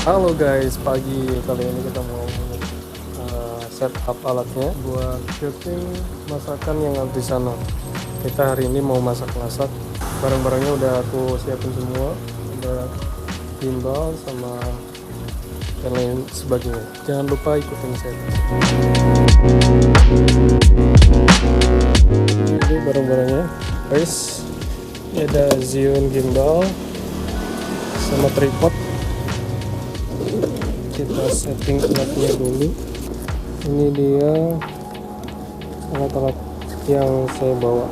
Halo guys, pagi kali ini kita mau setup alatnya buat syuting masakan yang ada di sana. Kita hari ini mau masak-masak, barang-barangnya udah aku siapin semua, ada gimbal sama dan lain sebagainya. Jangan lupa ikutin saya. Ini barang-barangnya, guys. Ini ada Zion gimbal sama tripod. Kita setting alatnya dulu. Ini dia alat-alat yang saya bawa.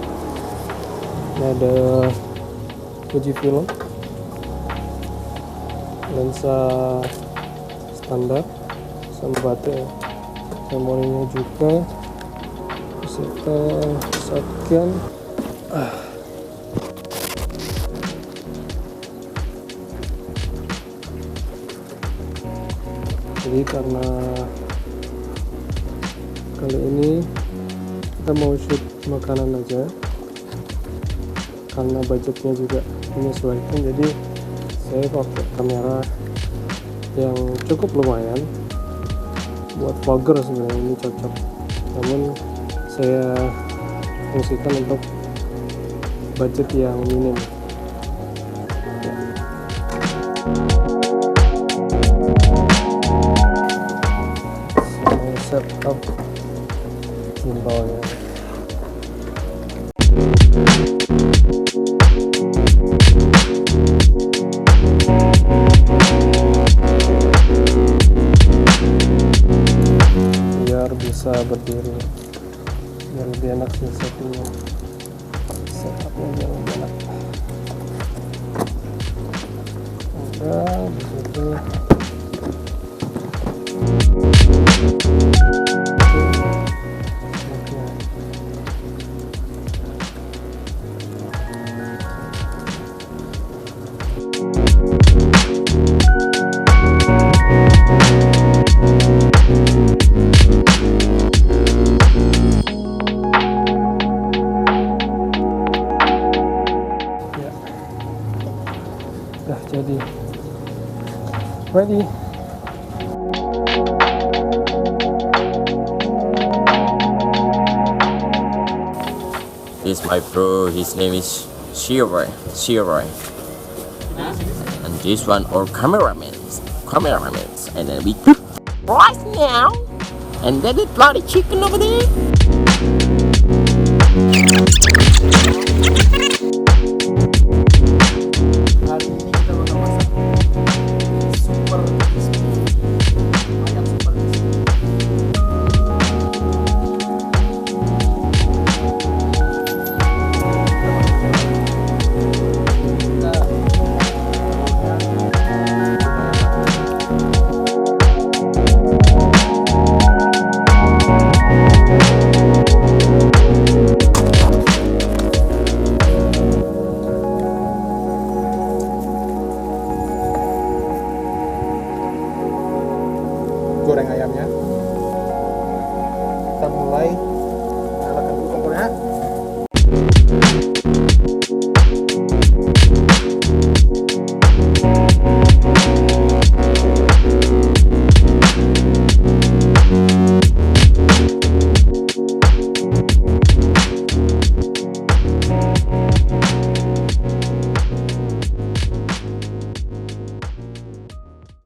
Ini ada Fuji film, lensa standar sama baterai, memorinya juga kita pusatkan. Jadi karena kali ini kita mau shoot makanan aja, karena budgetnya juga menyesuaikan, jadi saya pakai kamera yang cukup lumayan buat vlogger. Sebenarnya ini cocok, namun saya fungsikan untuk budget yang minim. Setup gimbalnya. Biar bisa berdiri, biar lebih enak sih settingnya. Setupnya biar lebih enak. Udah begitu. Dah jadi ready. This is my bro, his name is Shiroy. And this one all cameramans. And then we cook right now. And then the bloody chicken over there.